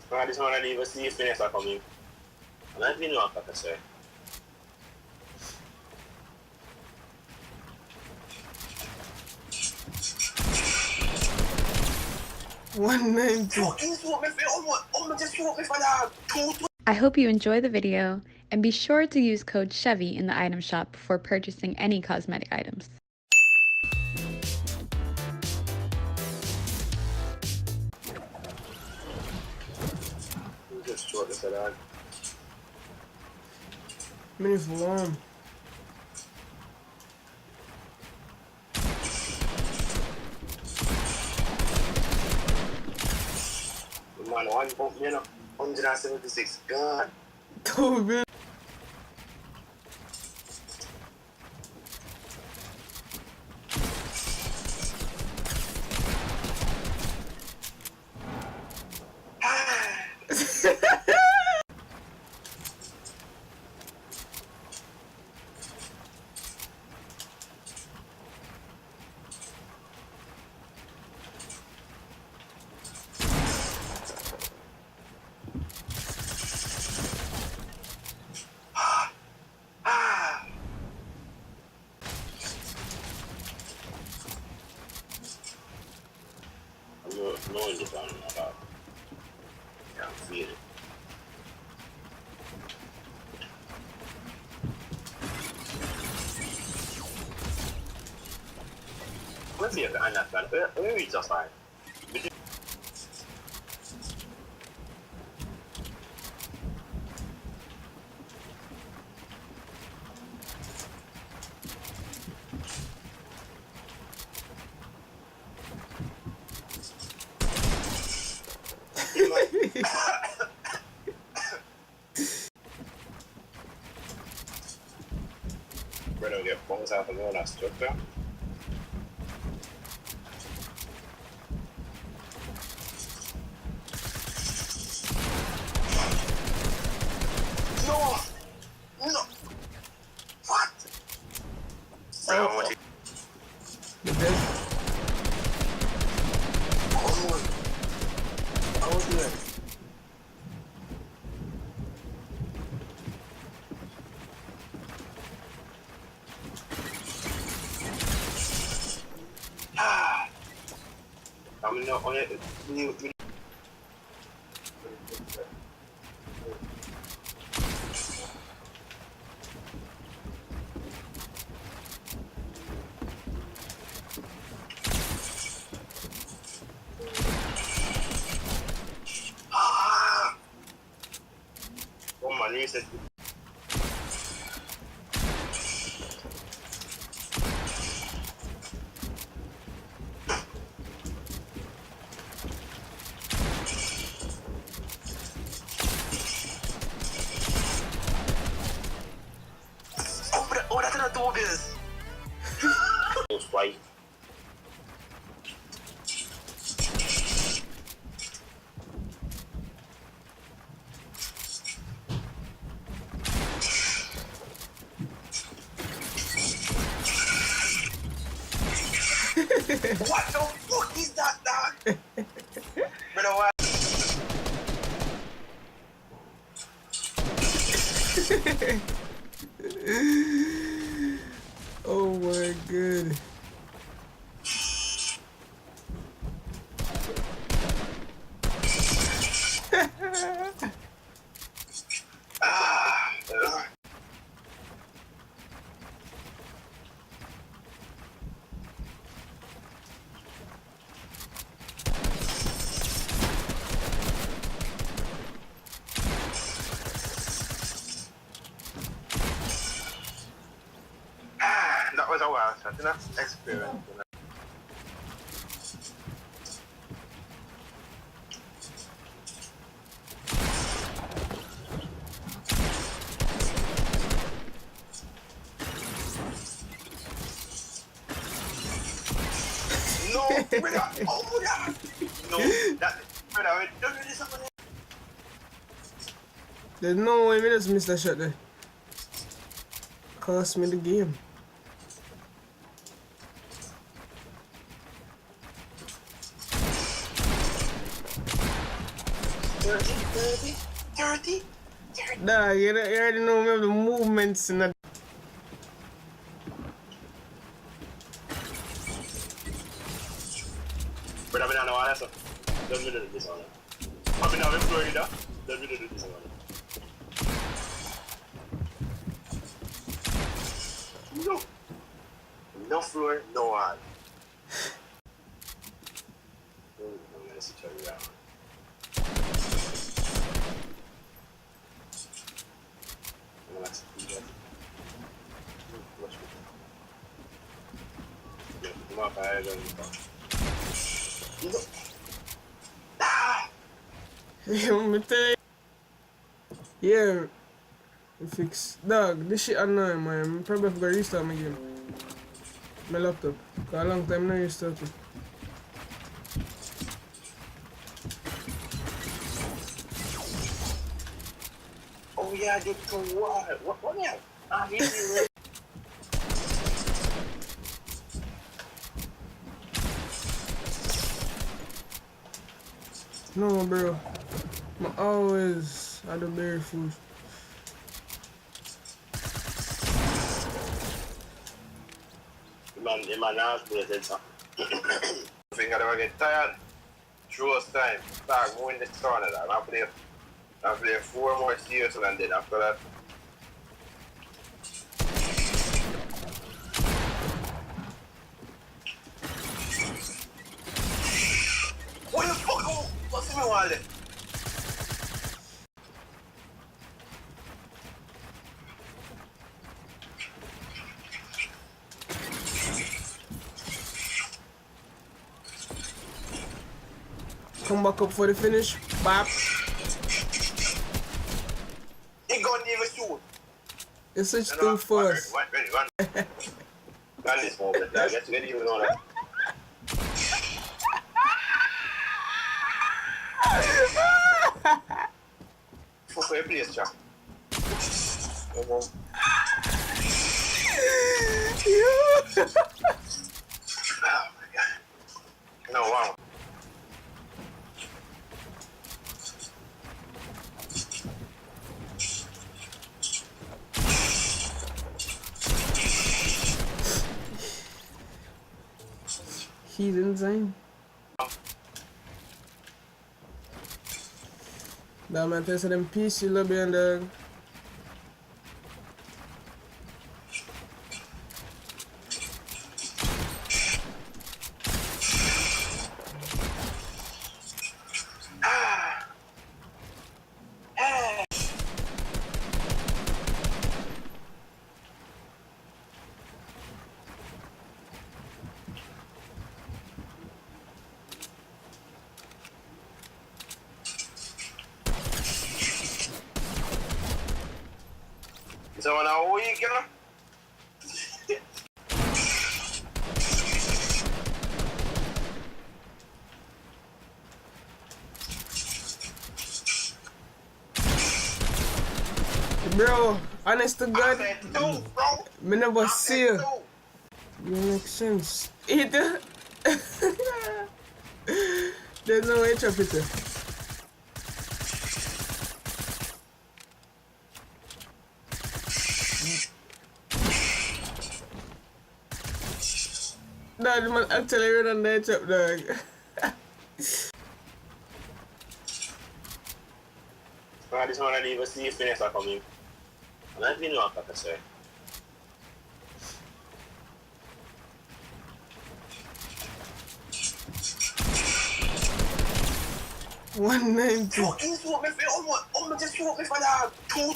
I just want to leave a see if Vanessa coming. And I didn't know what to say. I hope you enjoy the video and be sure to use code Chevy in the item shop before purchasing any cosmetic items. Just short this out. Mini for warm. Man, 176. God. Oh, man. Knowing this on about. Yeah, I'm feeling it. Let's see if I'm not bad. Maybe it's just fine. We're gonna get phones out of the structure. No! No! What? Oh. You're dead. Oh, I was there. I'm not on it. Oh my knees. Oh, that's not August. Those white. What the fuck is that, dog? Brother, what? Oh my god. That was a wild shot, you know? Experience, you know? No, brother! Oh, that! No, that... Brother, don't do this something. There's no way we just missed that shot there. Cost me the game. 30. Nah, you already know me of the movements in that. But I mean, I know what that's. Don't do this one. I mean, I'm in Florida. Don't do this one. No. No floor, no one. I'm gonna switch it around. I'm gonna see that. Come up, I don't know. Ah! Me tell you. Yeah. Fix. Dog, this shit annoying, man. I'm probably have to restart my game. My laptop. For a long time, I restart it. Oh yeah, they can what now? Ah, yeah. No, bro. I always had the berry food. Man, now play something. I think I never get tired. Through time, start moving the turn of that. I play 4 more seasons and then after that. What the fuck? What's my wallet? Come back up for the finish. Bap. He gonna even shoot. You switch too fast. Ready. Got this moment. I guess you get even on that. Fuck your place, Jack. Come on. Oh my god. No, wow. He's insane. Nah, man, tell them peace, you love me, and So now week, you know? bro, honest to I God, said 2, bro. me never I see said you. 2. You make sense. Eat it. There's no way to it. No, the man actually run on the chop, dog. This one I didn't even see finish are coming. And I didn't know what to say. $190. Fucking swoop me for almost just swoop me for that 2